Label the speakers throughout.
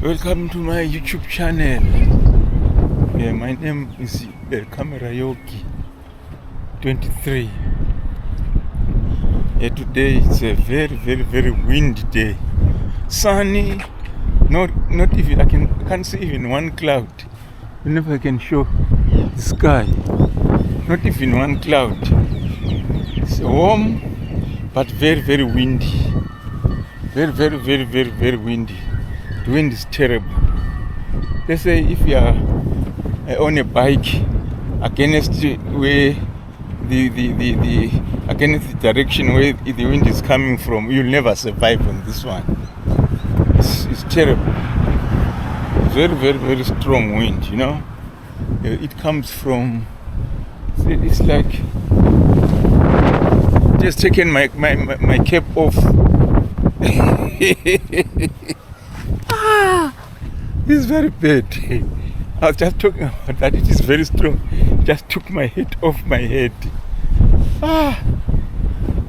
Speaker 1: Welcome to my YouTube channel. My name is Camera Yogi 23. Today it's a very windy day. Sunny, not even I can't see even one cloud. Whenever I can show the sky, not even one cloud. It's warm, but very windy. Very windy. The wind is terrible. They say if you are on a bike against where the against the direction where the wind is coming from, you'll never survive on this one. It's terrible. Very strong wind, you know. It comes from. It's like just taking my cap off. It's very bad. I was just talking about that. It is very strong. Just took my head off my head.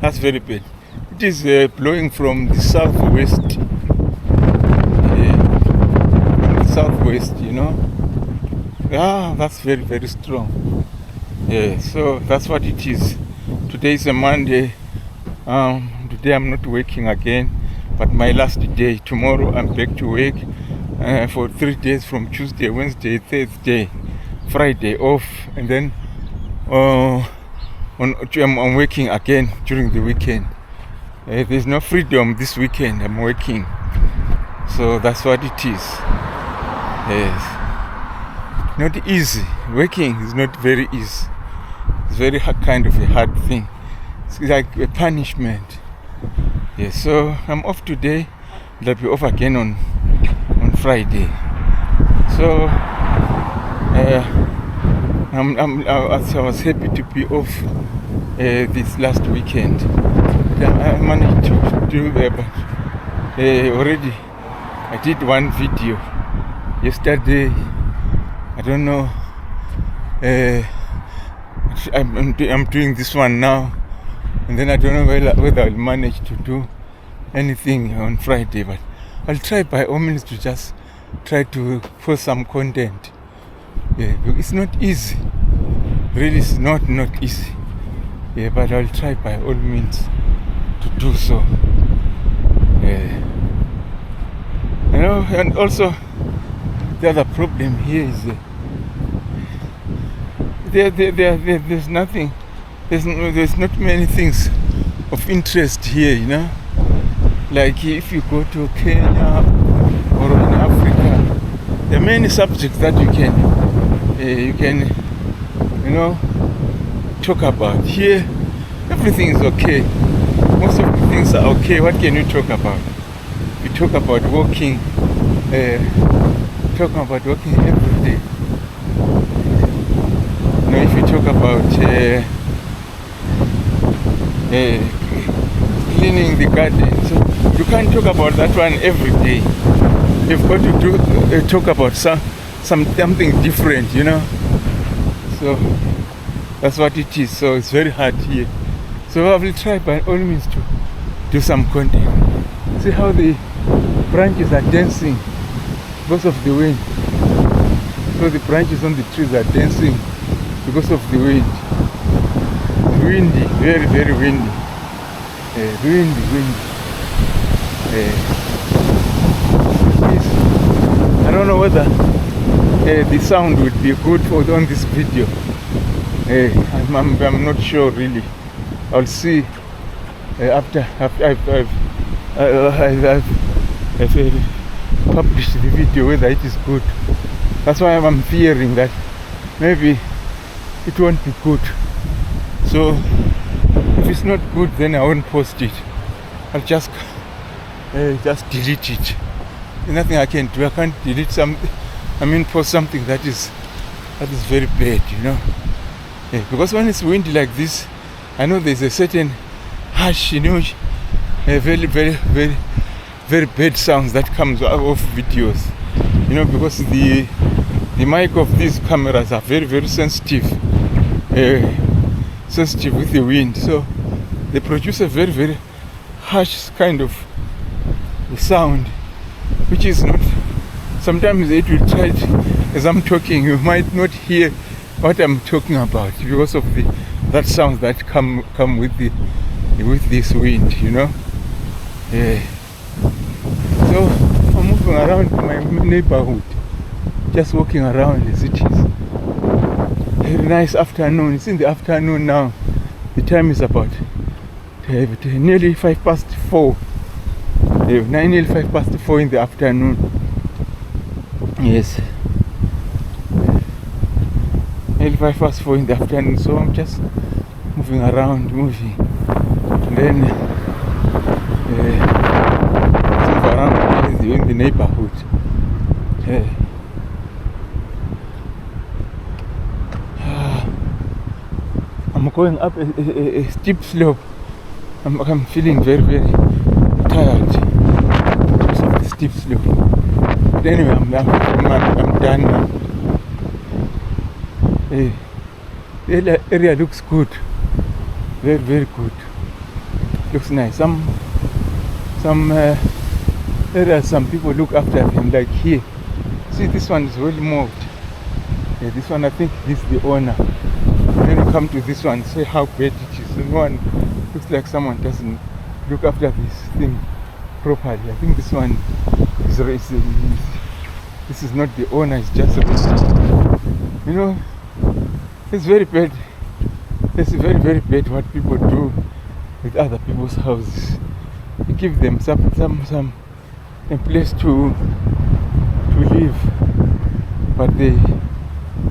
Speaker 1: That's very bad. It is blowing from the southwest. Southwest, you know. That's very strong. So that's what it is. Today is a Monday. Today I'm not working again, but my last day. Tomorrow I'm back to work for 3 days, from Tuesday, Wednesday, Thursday, Friday off, and then I'm working again during the weekend. There's no freedom this weekend. I'm working, so that's what it is. Not easy. Working is not very easy. It's very kind of a hard thing. It's like a punishment. So I'm off today. I'll be off again on Friday. So I was happy to be off this last weekend. I managed to do already. I did one video yesterday. I don't know. I'm doing this one now, and then I don't know whether I'll manage to do anything on Friday, but I'll try by all means to just try to post some content. It's not easy. Really, it's not easy. But I'll try by all means to do so. You know, and also the other problem here is there's nothing. There's not many things of interest here, you know. Like if you go to Kenya or in Africa, there are many subjects that you can talk about. Here, everything is okay. Most of the things are okay. What can you talk about? You talk about walking, every day. If you talk about cleaning the garden, so you can't talk about that one every day. You've got to talk about something different, you know. So that's what it is. So it's very hard here. So I will try by all means to do some content. See how the branches are dancing because of the wind. So the branches on the trees are dancing because of the wind. Windy, very windy. Windy. I don't know whether the sound would be good on this video. I'm not sure really. I'll see after I've published the video whether it is good. That's why I'm fearing that maybe it won't be good. So if it's not good, then I won't post it. I'll just delete it. There's nothing I can do. I can't delete something. Post something that is very bad, you know. Because when it's windy like this, I know there's a certain harsh, you know, very bad sounds that comes out of videos, you know, because the mic of these cameras are very sensitive with the wind, so they produce a very harsh kind of sound, which is not sometimes it will try to, as I'm talking, you might not hear what I'm talking about because of that sounds that come with this wind, you know. Yeah. So I'm moving around my neighborhood, just walking around the cities. Very nice afternoon. It's in the afternoon now. The time is about nearly 4:05. Nearly 4:05 in the afternoon. Yes. Nearly 4:05 in the afternoon. So I'm just moving around, moving. And then move around in the neighborhood. I'm going up a steep slope. I'm feeling very, very tired because of the steep slope. But anyway, I'm done now. The area looks good. Very, very good. Looks nice. Some areas, some people look after them, like here. See, this one is well mowed. Yeah, this one, I think this is the owner. Then you come to this one, say how bad it is. No one looks like someone doesn't look after this thing properly. I think this one is this is not the owner, it's just you know, it's very bad. It's very, very bad what people do with other people's houses. You give them some a place to live, but they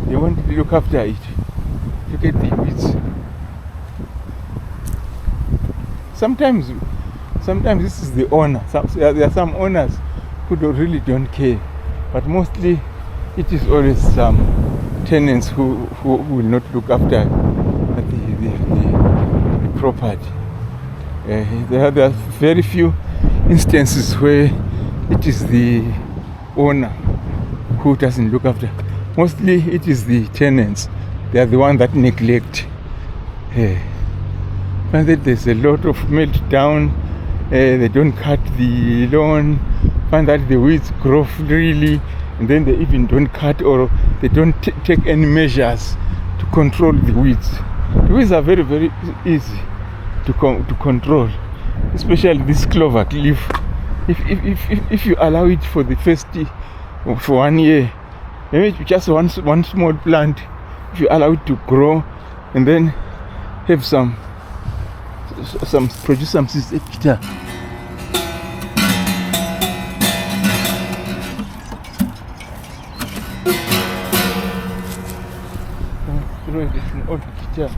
Speaker 1: want to look after it. Look at the weeds. Sometimes this is the owner. There are some owners who really don't care, but mostly it is always some tenants who will not look after the property. There are very few instances where it is the owner who doesn't look after. Mostly it is the tenants. They are the ones that neglect. Find that there's a lot of meltdown. They don't cut the lawn. Find that the weeds grow freely, and then they even don't cut, or they don't take any measures to control the weeds. The weeds are very, very easy to control, especially this clover leaf. If you allow it for the first for 1 year, maybe just one small plant, if you allow it to grow and then have produce some seeds. Guitar. It's an old guitar.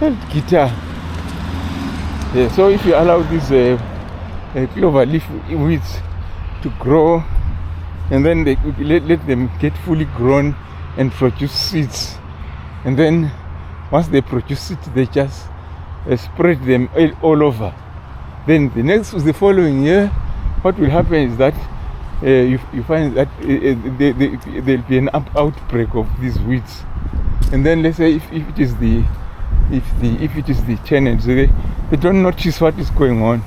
Speaker 1: Old guitar. Yeah, so if you allow these clover leaf weeds to grow, and then they let them get fully grown and produce seeds, and then once they produce seeds, they just spread them all over. Then the following year, what will happen is that you find that there'll be an outbreak of these weeds, and then let's say if it is the tenants, they don't notice what is going on.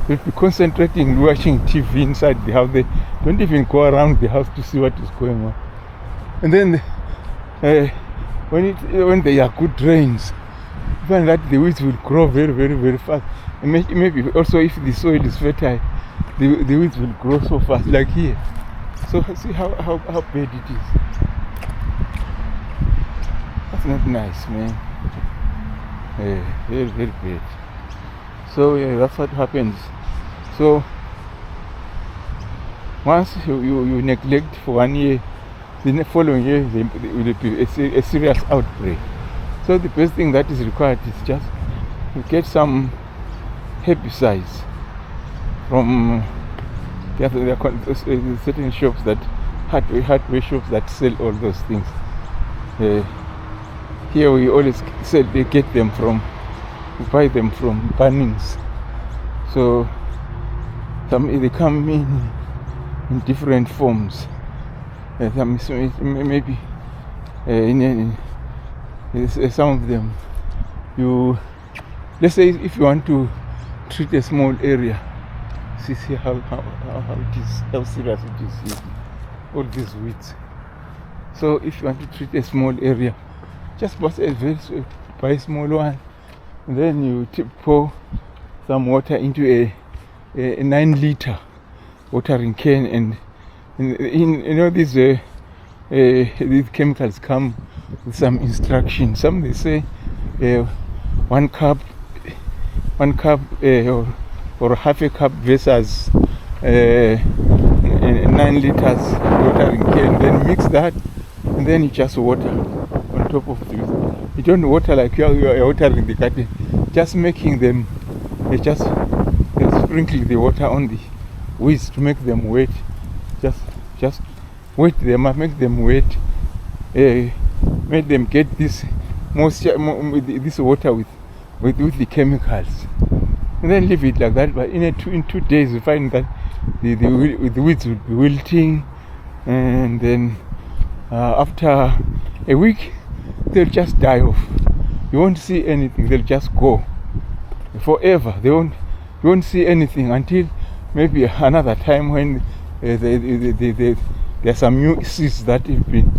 Speaker 1: They'll be concentrating watching TV inside the house. They don't even go around the house to see what is going on. And then when there are good rains, you find that the weeds will grow very, very, very fast. And maybe also if the soil is fertile, the weeds will grow so fast, like here. So see how bad it is. That's not nice, man. Very, very bad. So yeah, that's what happens. So once you neglect for 1 year, the following year there will be a serious outbreak. So the best thing that is required is just to get some herbicides from there are certain shops, that hardware shops that sell all those things. Here we always buy them from Bunnings. So they come in different forms. Maybe some of them, let's say if you want to treat a small area. See how it is, how serious it is here. All these weeds. So if you want to treat a small area, just buy a small one, and then you pour some water into a 9-liter watering can, and these chemicals come with some instructions. Some they say 1 cup or half a cup versus 9 liters watering can. Then mix that, and then you just water on top of this. You don't water like you are watering the garden, just making them, just sprinkle the water on the weeds to make them wet. Just wet them up, make them wet, make them get this moisture, this water with the chemicals, and then leave it like that. But in 2 days you find that the weeds will be wilting, and then after a week they'll just die off. You won't see anything. They'll just go forever. You won't see anything until maybe another time when there's some new seeds that have been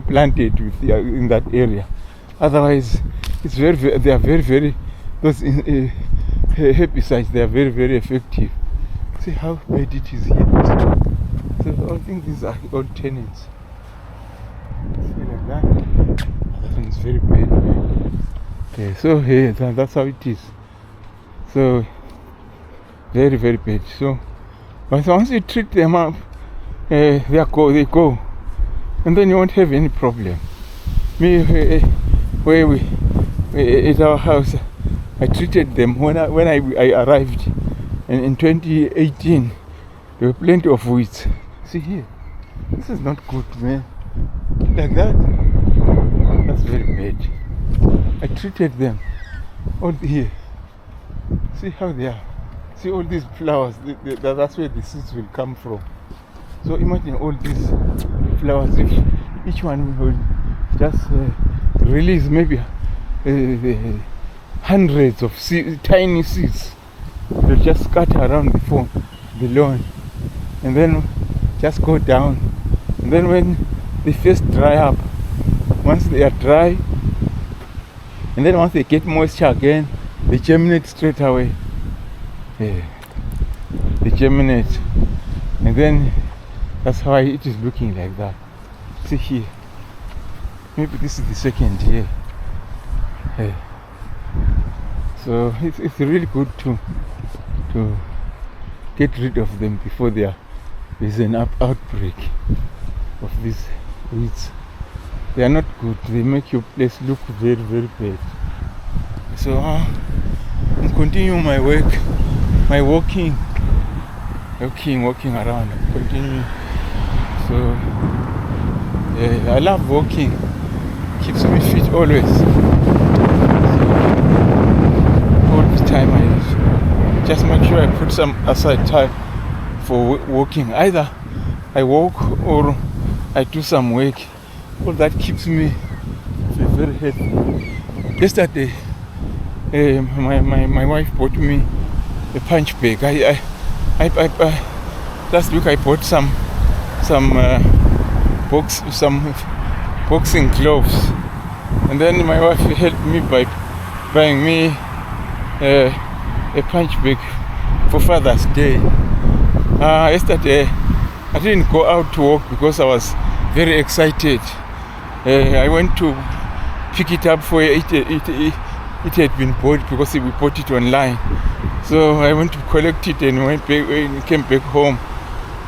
Speaker 1: planted in that area. Otherwise, they are very those herbicides. They are very effective. See how bad it is here. So I think these are all tenants. See like that. That one is very bad. Okay, so that's how it is. So very bad. So but once you treat them up, they go, and then you won't have any problem. Me, where at our house, I treated them when I arrived in 2018. There were plenty of weeds. See here, this is not good, man. Like that, that's very bad. I treated them all here. See how they are. See all these flowers. That's where the seeds will come from. So imagine all these flowers. If each one will just release maybe hundreds of tiny seeds. They'll just scatter around the lawn, and then just go down. And then when they first dry up, once they are dry, and then once they get moisture again, they germinate straight away. They germinate, and then that's why it is looking like that. See here, maybe this is the second year. So it's really good to get rid of them before there is an outbreak of these weeds. They are not good. They make your place look very bad. So I'm continuing my work, my walking around. Continue. So I love walking. Keeps me fit always. All the time I just make sure I put some aside time for walking. Either I walk or I do some work. All that keeps me very healthy. Yesterday, my wife bought me a punch bag. I last week I bought some boxing gloves, and then my wife helped me by buying me a punch bag for Father's Day. Yesterday I didn't go out to walk because I was very excited. I went to pick it up for it had been bought because we bought it online. So I went to collect it and came back home,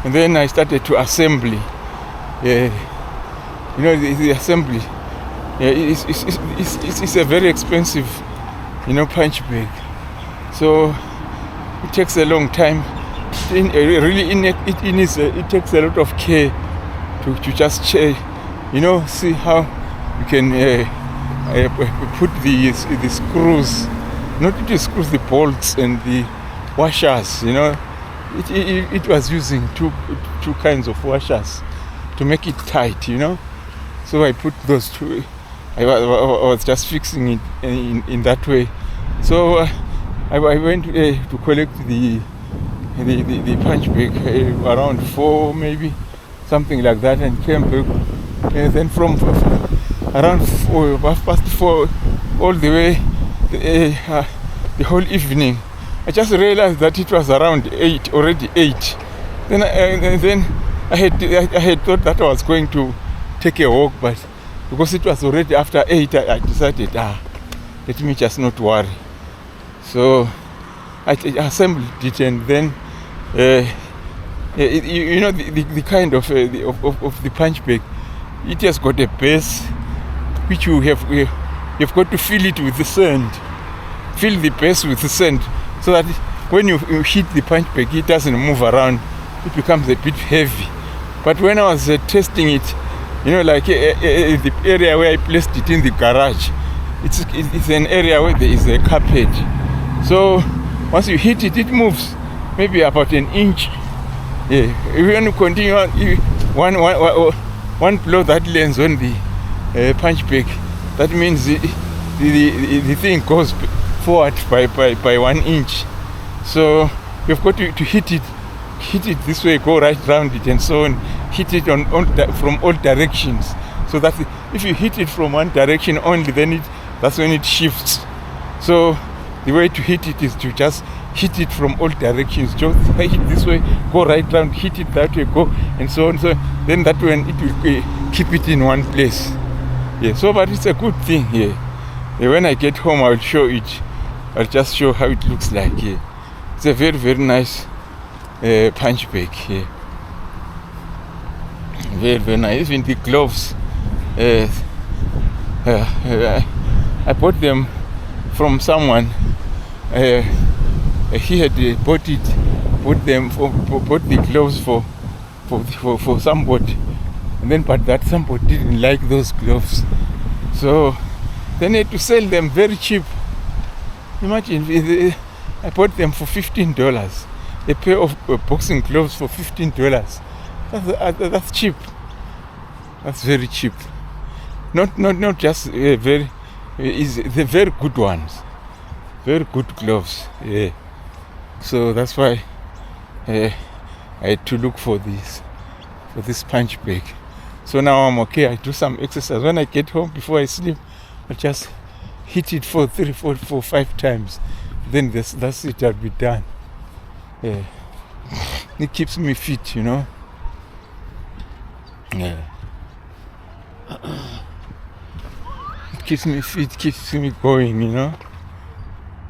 Speaker 1: and then I started to assembly. The assembly. It's a very expensive, punch bag. So it takes a long time. It takes a lot of care to just see how you can put the screws, not the screws, the bolts and the washers. It was using two kinds of washers to make it tight. So I put those two. I was just fixing it in that way. So I went to collect the punch bag around 4 maybe, something like that, and came back. And then from around 4:30 all the way the whole evening, I just realized that it was around 8, already 8. Then I had thought that I was going to take a walk, but because it was already after 8, I decided, let me just not worry. So I assembled it, and then the kind of the punch bag, it has got a base which you've got to fill it with the sand. Fill the base with the sand so that when you hit the punch bag, it doesn't move around. It becomes a bit heavy. But when I was testing it, like the area where I placed it in the garage, it's an area where there is a carpet. So once you hit it, it moves maybe about an inch. Yeah. When you continue one blow that lands on the punch bag, that means the thing goes forward by 1 inch. So you've got to hit it this way, go right round it, and so on. Hit it from all directions, so that if you hit it from one direction only, then that's when it shifts. So the way to hit it is to just hit it from all directions. Just hit it this way, go right round, hit it that way, go, and so on. So then that way it will keep it in one place. Yeah. So, but it's a good thing. Yeah. When I get home, I'll show it. I'll just show how it looks like. Yeah. It's a very, very nice punch bag. Yeah. Very, very nice. Even the gloves, I bought them from someone. He had bought the gloves for somebody, and then but that somebody didn't like those gloves, so then he had to sell them very cheap. Imagine, I bought them for $15. A pair of boxing gloves for $15. That's cheap. That's very cheap. Not just they're very good ones. Very good gloves. Yeah. So that's why I had to look for this punch bag. So now I'm okay. I do some exercise. When I get home before I sleep, I just hit it for 3, 4, 5 times. Then that's it. I'll be done. Yeah. It keeps me fit, Yeah. It keeps me fit, keeps me going,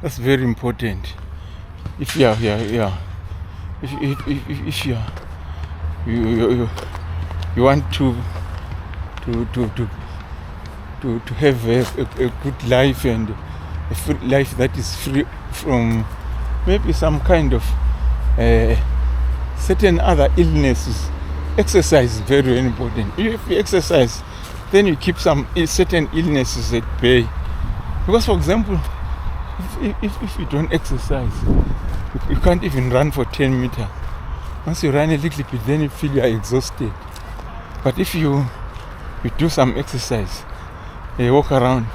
Speaker 1: That's very important. If you want to have a good life, and a life that is free from maybe some kind of certain other illnesses, exercise is very, very important. If you exercise, then you keep some certain illnesses at bay. Because, for example, if you don't exercise, you can't even run for 10 meters. Once you run a little bit, then you feel you are exhausted. But if you do some exercise, you walk around,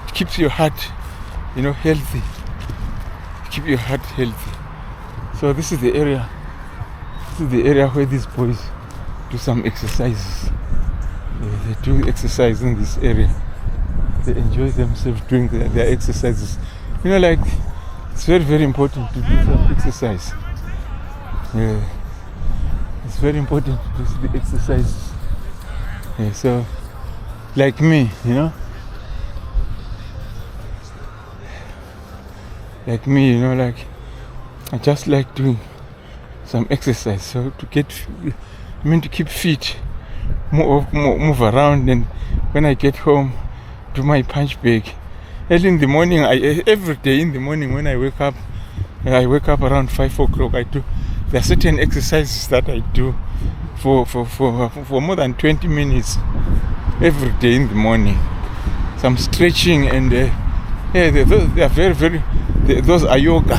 Speaker 1: it keeps your heart, healthy. Keep your heart healthy. So this is the area. This is the area where these boys do some exercises. They do exercise in this area. They enjoy themselves doing their exercises. It's very, very important to do some exercise. Yeah. It's very important to do the exercises. Yeah, so, like me, Like me, I just like doing some exercise. So to keep fit, move around, and when I get home, do my punch bag. Early in the morning, every day in the morning when I wake up around 5 o'clock. There are certain exercises that I do for more than 20 minutes every day in the morning. Some stretching, and they are very, very. Those are yoga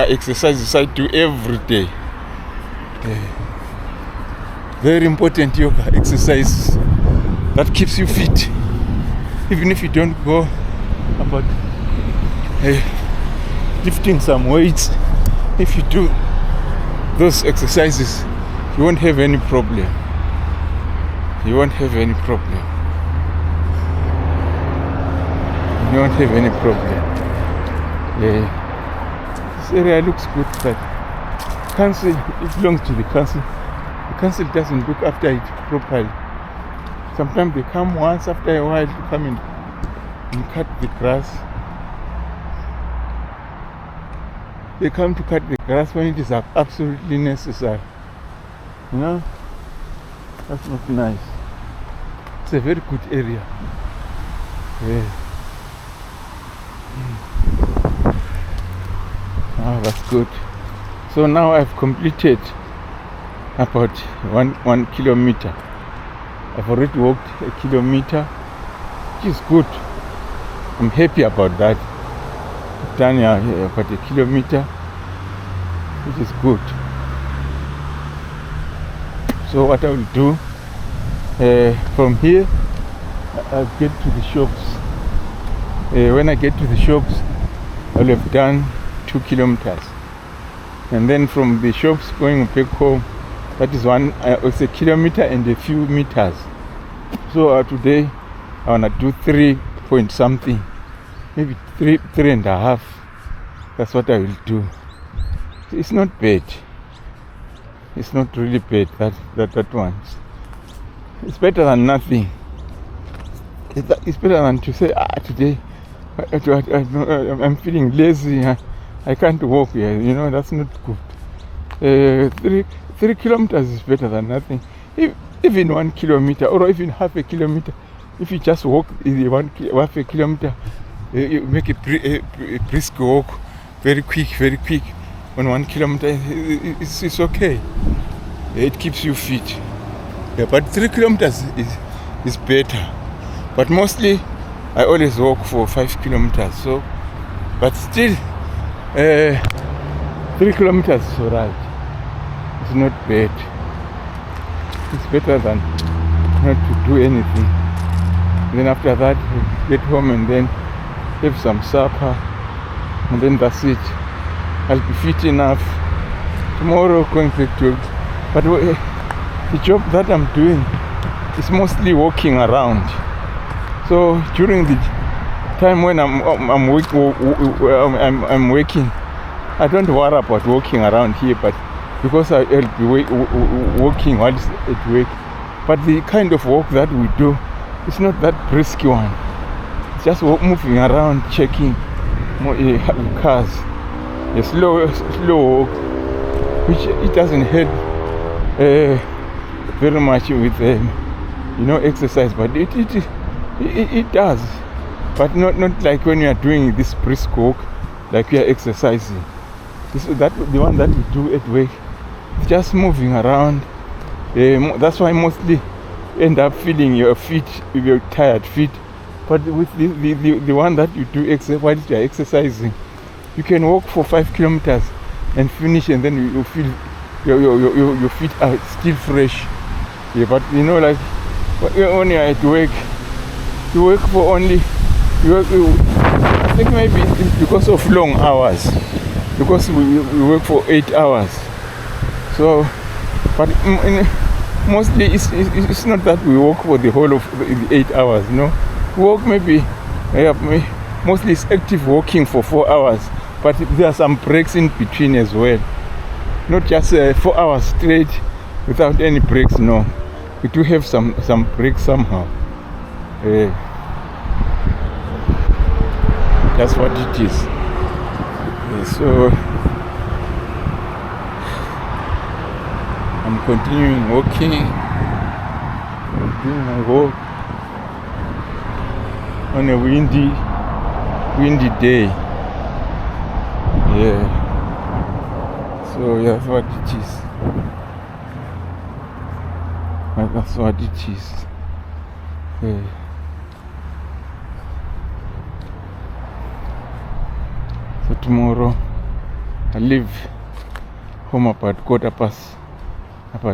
Speaker 1: exercises I do every day. Very important yoga exercises that keeps you fit, even if you don't go about lifting some weights, if you do those exercises, you won't have any problem. You won't have any problem. You won't have any problem. Yeah. This area looks good, but council, it belongs to the council. The council doesn't look after it properly. Sometimes they come once after a while to come and cut the grass. They come to cut the grass when it is absolutely necessary. You know? That's not nice. It's a very good area. Yeah. Oh, that's good. So now I've completed about one kilometer. I've already walked a kilometer, which is good. I'm happy about that. I've done about a kilometer, which is good. So what I will do, from here, I'll get to the shops. When I get to the shops, I'll have done 2 kilometers. And then from the shops going back home, that is it's a kilometer and a few meters. So today, I want to do 3 point something, maybe 3.5. That's what I will do. It's not bad. It's not really bad, that one. It's better than nothing. It's better than to say, today I'm feeling lazy. I can't walk here. You know, that's not good. 3 kilometers is better than nothing. Even 1 kilometer or even half a kilometer. If you just walk half a kilometer, you make a brisk walk, very quick. On 1 kilometer, it's okay. It keeps you fit. Yeah, but 3 kilometers is better. But mostly, I always walk for 5 kilometers. So, but still, 3 kilometers is alright. It's not bad. It's better than not to do anything. Then after that, get home and then have some supper, and then that's it. I'll be fit enough. Tomorrow going back to it. But the job that I'm doing is mostly walking around. So during the time when I'm working, I don't worry about walking around here, but because I'll be walking while at work. But the kind of walk that we do, it's not that brisk one. It's just moving around, checking cars. A slow walk, which it doesn't help very much with exercise, but it does. But not like when you are doing this brisk walk, like you are exercising. The one that we do at work, just moving around. That's why I mostly end up feeling your tired feet. But with the one that you do while you are exercising, you can walk for 5 kilometers and finish, and then you feel your feet are still fresh. Yeah, but like when you're at work, you work for only. I think maybe it's because of long hours, because we work for 8 hours. So, but mostly it's not that we work for the whole of the 8 hours. We work maybe mostly it's active walking for 4 hours. But there are some breaks in between as well. Not just 4 hours straight without any breaks, no. We do have some breaks somehow. That's what it is. So I'm continuing walking. I'm doing my walk on a windy day. Yeah. So that's what it is. That's what it is. Yeah. So tomorrow I leave home about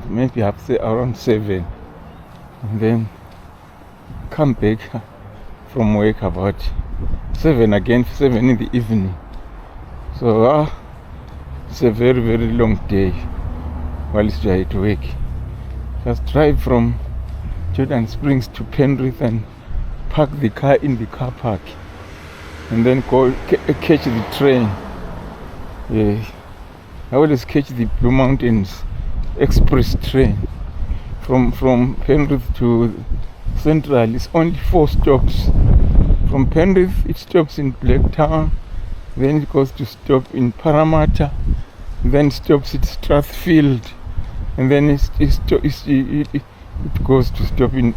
Speaker 1: maybe around 7, and then come back from work about 7 in the evening. So it's a very, very long day whilst you are at work. Just drive from Jordan Springs to Penrith and park the car in the car park, and then go catch the train. I always catch the Blue Mountains Express train from Penrith to Central. It's only 4 stops. From Penrith it stops in Blacktown, then it goes to stop in Parramatta, then stops at Strathfield, and then it goes to stop in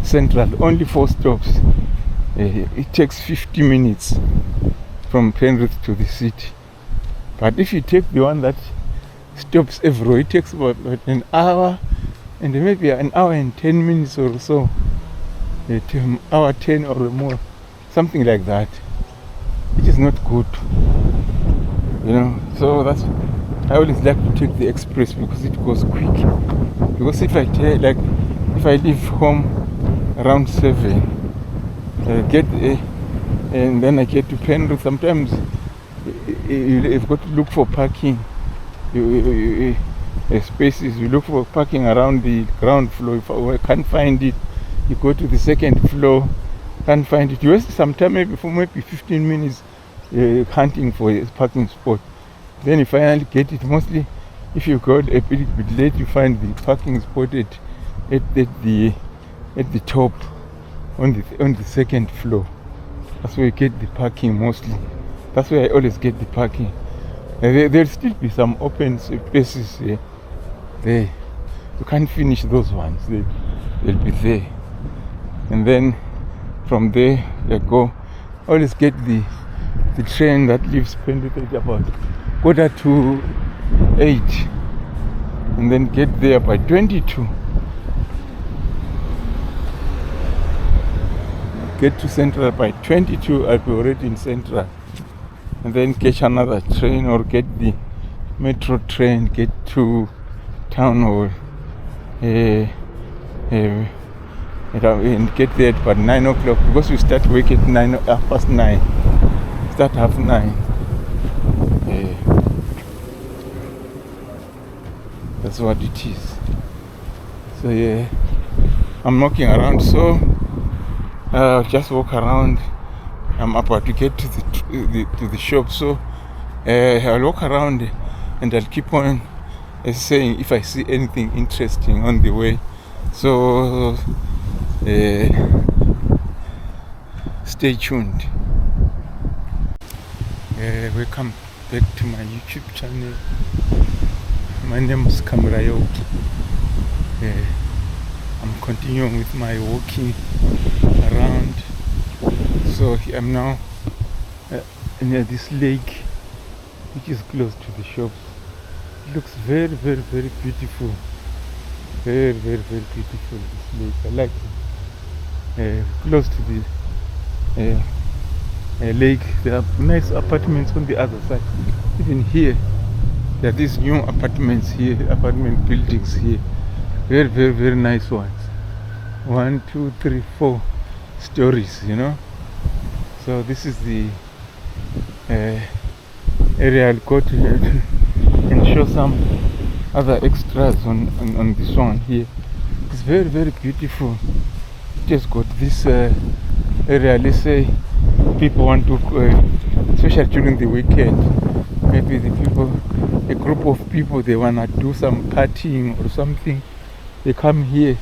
Speaker 1: Central. Only 4 stops. It takes 50 minutes from Penrith to the city. But if you take the one that stops everywhere, it takes about an hour and maybe an hour and 10 minutes or so. An hour 10 or more, something like that. It is not good, so that's, I always like to take the express because it goes quick. Because if I leave home around 7, and then I get to Penrith, sometimes you've got to look for parking spaces. You look for parking around the ground floor. If I can't find it, you go to the second floor, can't find it. You waste some time, maybe 15 minutes hunting for a parking spot. Then you finally get it. Mostly if you go a bit late, you find the parking spot at the top on the second floor. That's where you get the parking mostly. That's where I always get the parking. There'll still be some open spaces there. You can't finish those ones. They'll be there. And then from there I always get the train that leaves Penrith at about 7:45, and then get there by 22. Get to Central by 22. I'll be already in Central, and then catch another train or get the metro train, get to town hall, and get there at about 9 o'clock, because we start work at 9:30. Start 9:30. That's what it is. So I'm walking around. So I'll just walk around. I'm about to get to the shop. So I'll walk around and I'll keep on saying if I see anything interesting on the way. So stay tuned. Welcome back to my YouTube channel. My name is Kamrayoki. I'm continuing with my walking around. So I'm now near this lake, which is close to the shops. It looks very, very, very beautiful. Very, very, very beautiful, this lake. I like it. Close to the lake, there are nice apartments on the other side. Even here, there are these new apartments here, apartment buildings here. Very, very, very nice ones. 1, 2, 3, 4 stories, So this is the area I'll go to and show some other extras on this one here. It's very, very beautiful. It has got this area. Let's say people want to, especially during the weekend, maybe a group of people, they want to do some partying or something. They come here.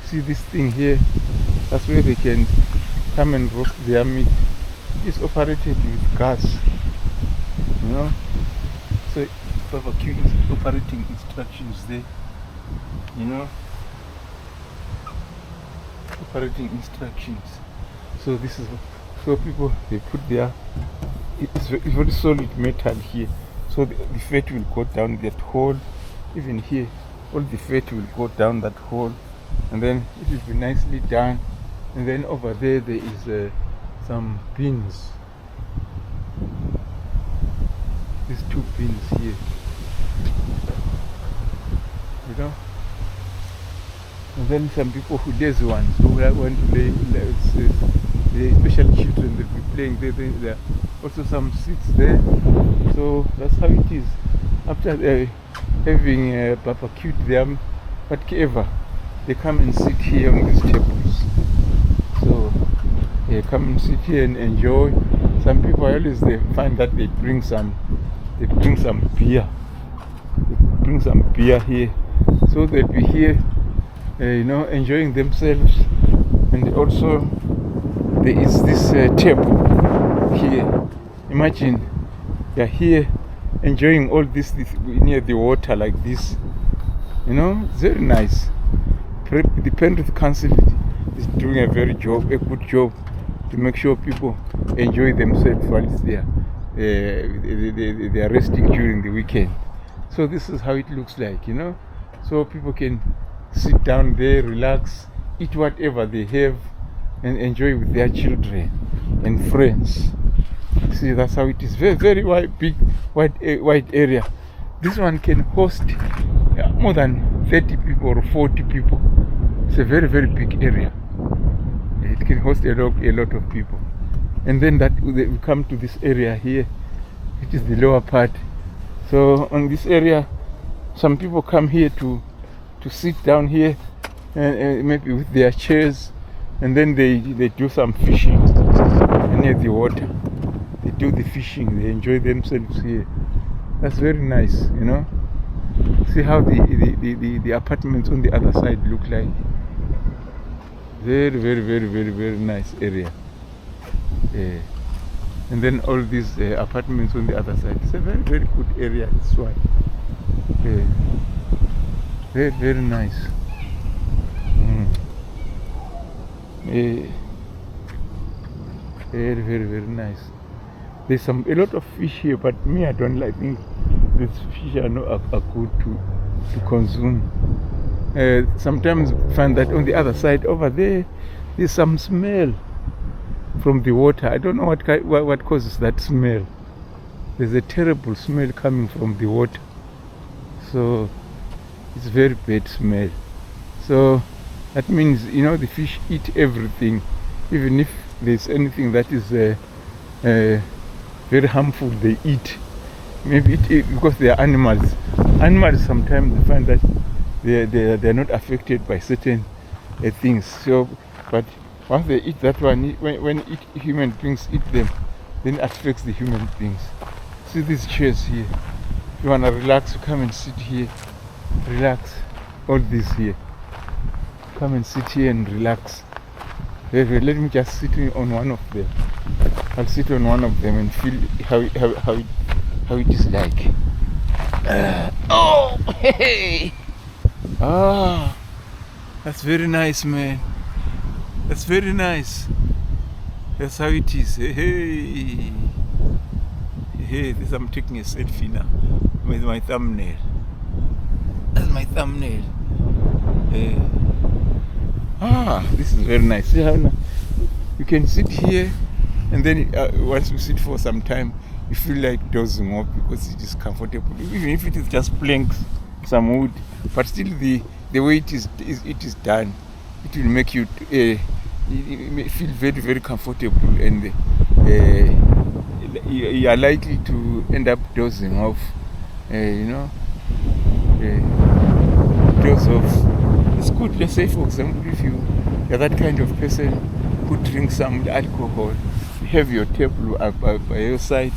Speaker 1: See this thing here? That's where they can come and roast their meat. It is operated with gas, So barbecue operating instructions there, operating instructions. So this is, so people, they put it's very solid metal here. So the fat will go down that hole. Even here, all the fat will go down that hole, and then it will be nicely done. And then over there is some pins. These 2 pins here, and then some people who lazy ones who want to especially children, they'll be playing there. There are also some seats there. So that's how it is. After having barbecued them, whatever, they come and sit here on these tables. So come and sit here and enjoy. Some people they find that they bring some beer. They bring some beer here, so they'll be here, enjoying themselves. And also there is this table here. Imagine you're here enjoying all this near the water like this. It's very nice. The Penrith Council is doing a good job to make sure people enjoy themselves while they are resting during the weekend. So this is how it looks like, so people can sit down there, relax, eat whatever they have, and enjoy with their children and friends. See, that's how it is. Very, very wide area. This one can host more than 30 people or 40 people. It's a very, very big area. It can host a lot of people. And then we come to this area here, which is the lower part. So on this area, some people come here to sit down here, and maybe with their chairs, and then they do some fishing near the water. They do the fishing, they enjoy themselves here. That's very nice, See how the apartments on the other side look like. Very, very, very, very, very nice area. And then all these apartments on the other side. It's a very, very good area, this one. Very, very nice. Very, very, very nice. There's a lot of fish here, but me, I don't like. These fish are good to consume. Sometimes find that on the other side over there's some smell from the water. I don't know what causes that smell. There's a terrible smell coming from the water. So it's very bad smell. So that means the fish eat everything, even if there's anything that is very harmful, they eat. Maybe because they are animals. Animals sometimes they find that they're not affected by certain things. So, but once they eat that one, when human beings eat them, then it affects the human beings. See these chairs here. If you wanna relax, you come and sit here. Relax. All this here. Come and sit here and relax. Let me just sit on one of them. I'll sit on one of them and feel how it is like. Oh, hey! Ah, that's very nice, man. That's very nice. That's how it is. Hey, this I'm taking a selfie now with my thumbnail. That's my thumbnail. This is very nice. See how now you can sit here, and then once you sit for some time, you feel like dozing off because it is comfortable. Even if it is just planks, some wood, but still the way it is done, it will make you feel very, very comfortable, and you are likely to end up dozing off. Doze off. It's good. Let's say, for example, if you're that kind of person who drinks some alcohol, you have your table by your side,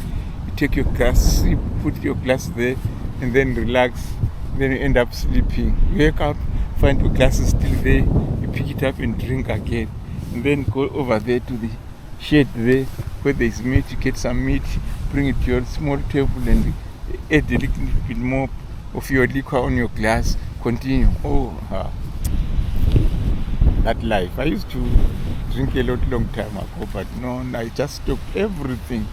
Speaker 1: you take your glass, you put your glass there, and then relax. Then you end up sleeping. You wake up, find your glass is still there, you pick it up and drink again. And then go over there to the shed there, where there's meat, you get some meat, bring it to your small table and add a little bit more of your liquor on your glass, continue. That life. I used to drink a long time ago, but no, I just stopped everything.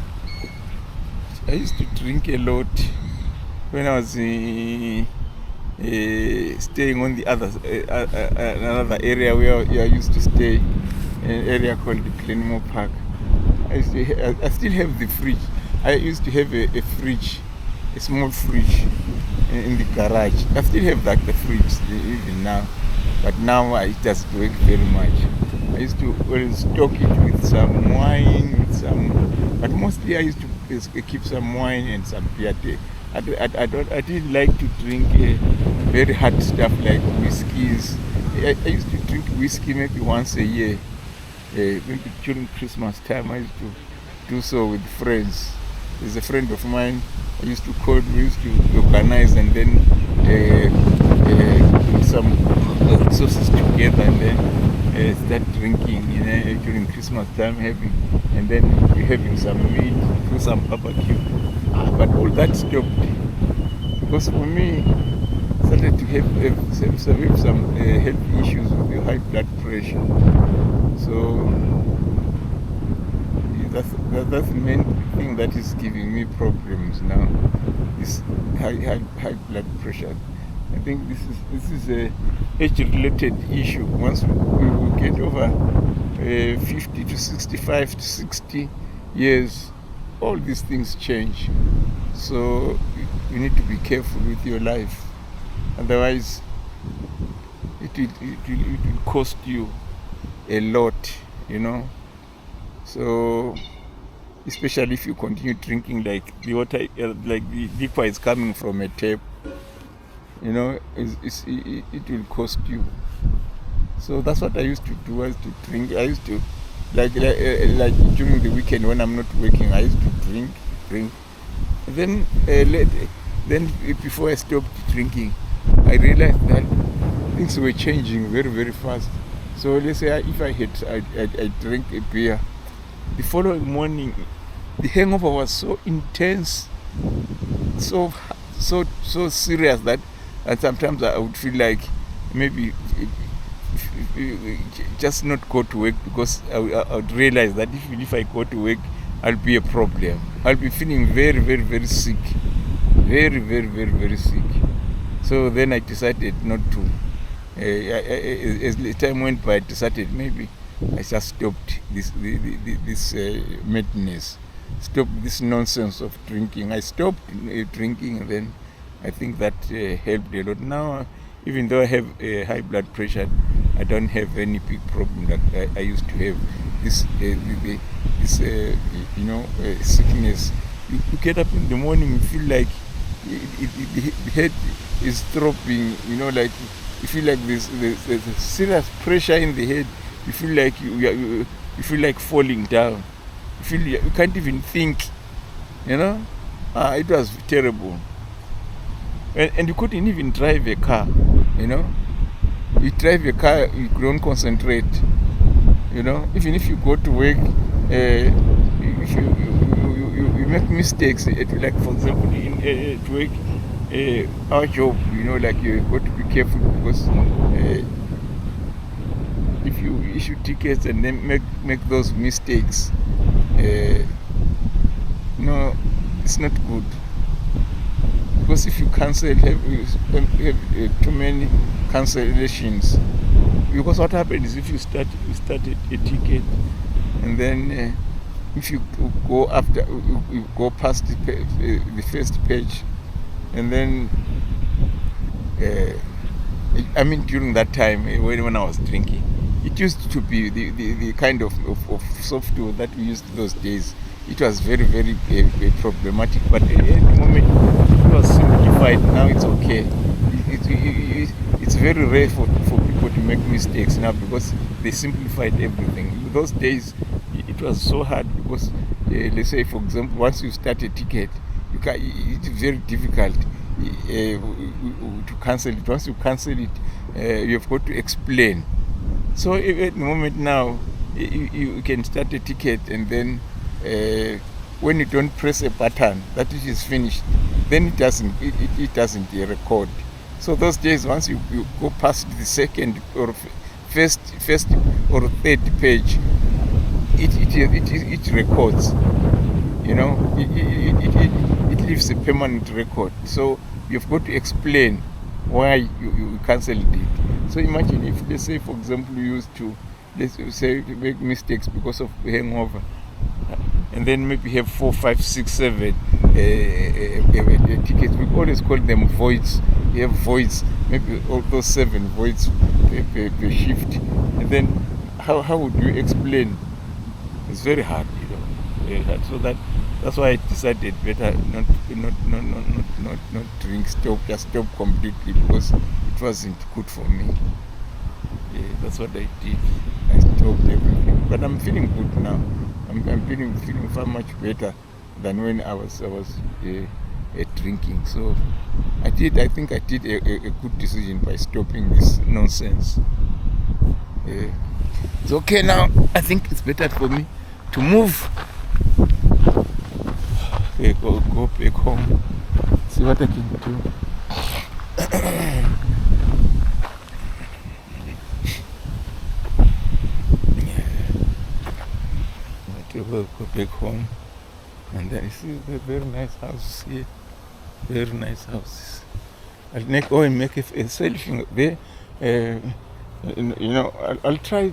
Speaker 1: I used to drink a lot when I was staying on the another area where I used to stay, an area called the Glenmore Park. I still have the fridge. I used to have a fridge, a small fridge in the garage. I still have the fridge even now, but now it doesn't work very much. I used to always stock it with some wine, but mostly I used to keep some wine and some beer. I didn't like to drink very hard stuff like whiskeys. I used to drink whiskey maybe once a year. Maybe during Christmas time, I used to do so with friends. There's a friend of mine I used to call, we used to organize and then put some resources together and then start drinking, during Christmas time, and then having some meat, do some barbecue. But all that stopped because for me, I started to have some health issues with the high blood pressure. So that's the main thing that is giving me problems now. This high blood pressure. I think this is a age-related issue. Once we get over 50 to 65 to 60 years, all these things change. So you need to be careful with your life. Otherwise, it will cost you a lot, So, especially if you continue drinking like the water, like the liquor is coming from a tap, it will cost you. So that's what I used to do. I used to drink. I used to like during the weekend when I'm not working, I used to drink. And then before I stopped drinking, I realized that things were changing very, very fast. So let's say if I drank a beer, the following morning, the hangover was so intense, so serious that, and sometimes I would feel like maybe just not go to work, because I would realize that if I go to work, I'll be a problem. I'll be feeling very, very, very sick, very, very, very, very sick. So then I decided not to. As the time went by, I decided maybe I just stopped this madness, stopped this nonsense of drinking. I stopped drinking, and then I think that helped a lot. Now, even though I have high blood pressure, I don't have any big problem that I used to have. This sickness. You get up in the morning, you feel like the head is dropping. Like you feel like there's serious pressure in the head. You feel like you feel like falling down. You can't even think. It was terrible. And you couldn't even drive a car. You drive a car, you don't concentrate. Even if you go to work, if you make mistakes, like for example at work, our job, like you got to be careful, because if you issue tickets and then make those mistakes, it's not good. Because if you cancel, have too many cancellations. Because what happens is if you start a ticket, and then if you go past the first page, and then during that time when I was drinking, it used to be the kind of software that we used those days. It was very, very problematic, but at the moment it was simplified. Now it's okay. It's very rare for people to make mistakes now, because they simplified everything. In those days, it was so hard, because let's say, for example, once you start a ticket, it's very difficult to cancel it. Once you cancel it, you have got to explain. So at the moment now, you can start a ticket, and then when you don't press a button, that it is finished, then it doesn't record. So those days, once you go past the second or first or third page, it records. It leaves a permanent record. So you've got to explain why you cancelled it. So imagine if, let's say, for example, you used to, let's say, make mistakes because of hangover, and then maybe have 4, 5, 6, 7 tickets. We always call them voids. You have voids, maybe all those 7 voids per shift. And then how would you explain? It's very hard, you know. Very hard. So that's why I decided better not drink, just stop completely, because it wasn't good for me. Yeah, that's what I did. I stopped everything, but I'm feeling good now. I'm feeling far much better than when I was drinking. So I think I did a good decision by stopping this nonsense. It's okay now. I think it's better for me to move. Okay, go back home. See what I can do. We'll go back home, and then you see the very nice houses here. Very nice houses. I'll make a selfie there. I'll try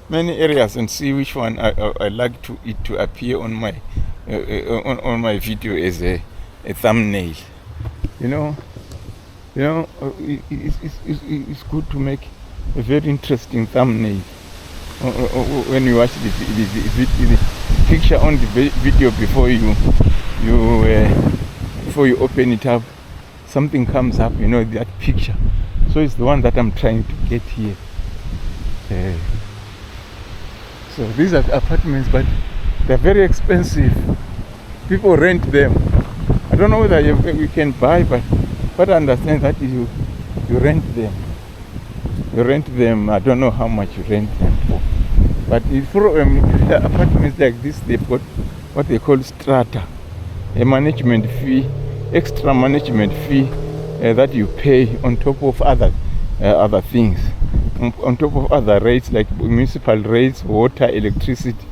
Speaker 1: many areas and see which one I like to appear on my on my video as a thumbnail. It's good to make a very interesting thumbnail when you watch the picture on the video before you open it up. Something comes up, that picture. So it's the one that I'm trying to get here. So these are apartments, but they're very expensive. People rent them. I don't know whether we can buy, but I understand that you rent them. You rent them. I don't know how much you rent them for. But for apartments like this, they've got what they call strata, a management fee, extra management fee that you pay on top of other things, on top of other rates like municipal rates, water, electricity.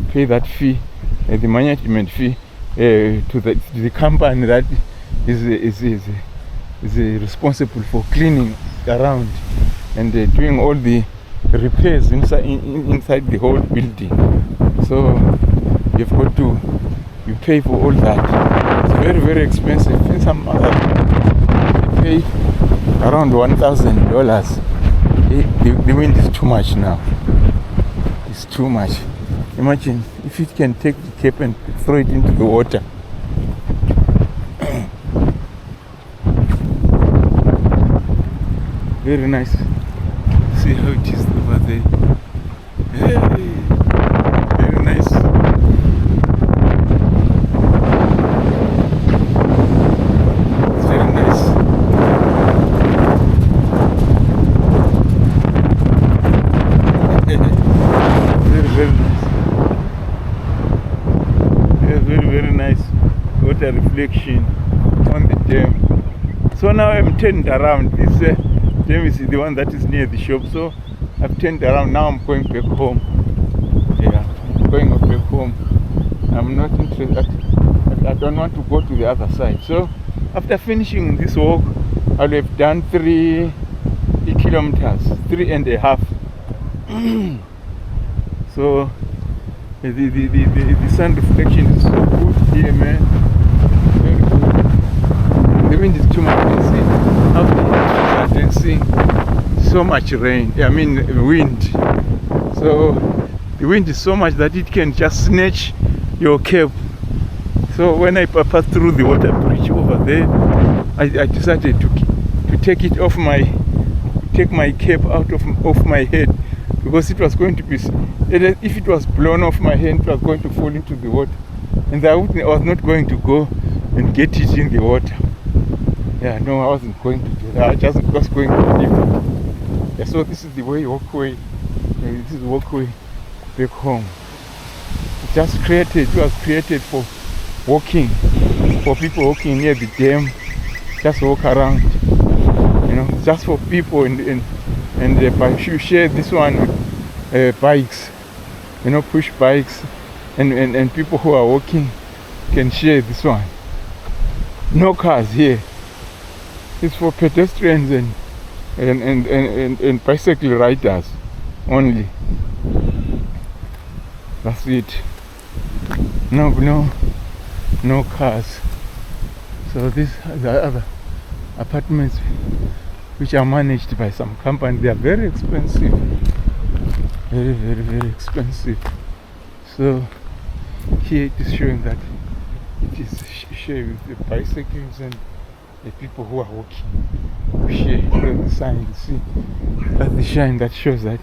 Speaker 1: Pay that fee, the management fee, to the company that is responsible for cleaning around and doing all the repairs inside the whole building. So you pay for all that. It's very, very expensive. In some other they pay around $1,000. The wind is too much now. It's too much. Imagine if it can take the cape and throw it into the water. Very nice. See how it is over there. Hey, very nice. It's very nice. Very, very nice. Yeah, very, very nice. Water reflection on the dam. So now I'm turned around. This dam is the one that is near the shop. So I've turned around. Now I'm going back home. Yeah, I'm going back home. I'm not interested. I don't want to go to the other side. So after finishing this walk, I'll have done 3 kilometers, 3.5. So the sun reflection is so good here, man. Very good. The wind is too much. You see how the condensing. So much rain. I mean wind. So the wind is so much that it can just snatch your cape. So when I passed through the water bridge over there, I decided to take it off take my cape out of my head, because it was going to be, if it was blown off my head, it was going to fall into the water, and I was not going to go and get it in the water. Yeah, no, I wasn't going to do that. I just was going to leave it. Yeah, so this is the walkway. This is the walkway back home. It was created for walking, for people walking near the dam. Just walk around, just for people and if you share this one with bikes, push bikes, and people who are walking can share this one. No cars here. It's for pedestrians and bicycle riders only. That's it. No cars. So these are the other apartments which are managed by some company. They are very expensive. very, very, very expensive. So here it is showing that it is shared with the bicycles and the people who are walking. Share the sign, you see, that's the sign that shows that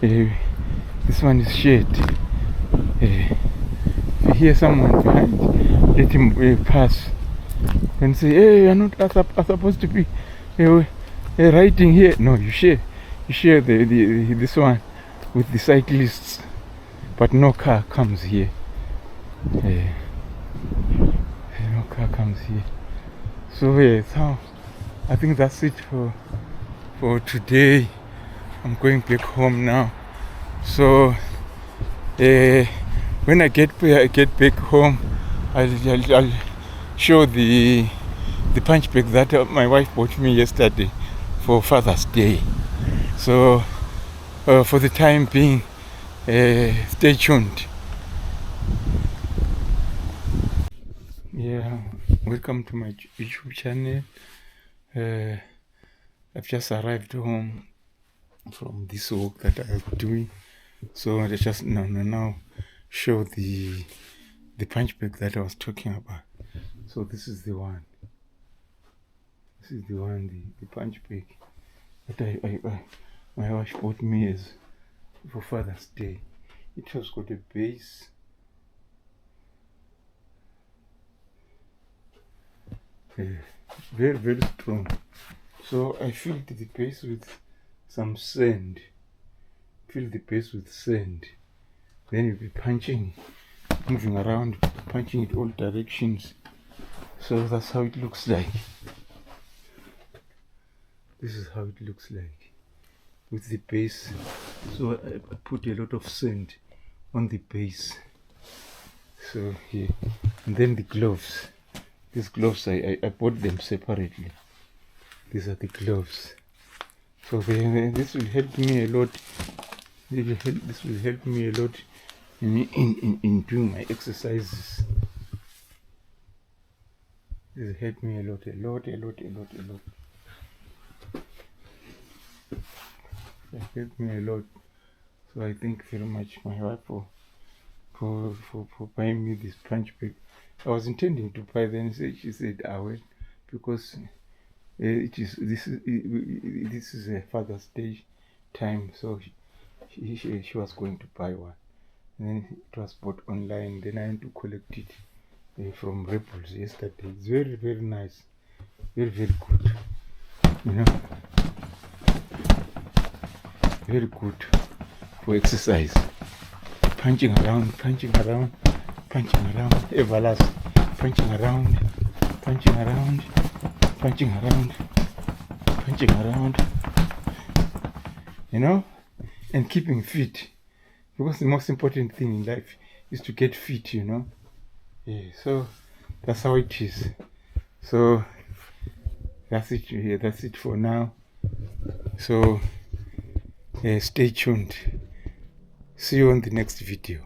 Speaker 1: this one is shared. If you hear someone behind, let him pass and say, hey, you're not supposed to be riding here. No, you share this one with the cyclists, but no car comes here. No car comes here. So so I think that's it for today. I'm going back home now. So when I get back home, I'll show the punch bag that my wife bought me yesterday for Father's Day. So for the time being, stay tuned. Yeah, welcome to my YouTube channel. I've just arrived home from this walk that I'm doing, so I just now show the punch bag that I was talking about. So this is the one. This is the one, the punch bag that my wife bought me as for Father's Day. It has got a base. Very, very strong. So I filled the base with some sand. Fill the base with sand. Then you'll be punching, moving around, punching it all directions. So that's how it looks like. This is how it looks like with the base. So I put a lot of sand on the base. So here, and then the gloves. These gloves, I bought them separately. These are the gloves. So this will help me a lot. This will help me a lot in doing my exercises. This will help me a lot. It helped me a lot. So I thank very much my wife for buying me this punch bag. I was intending to buy, then she said I will, because this is a Father's Day time, so she was going to buy one, and then it was bought online. Then I had to collect it from Rebels yesterday. It's very, very nice, very, very good, you know, very good for exercise. Punching around, everlasting, punching around, you know, and keeping fit, because the most important thing in life is to get fit, you know. Yeah, so that's how it is. So that's it here. That's it for now. So stay tuned. See you on the next video.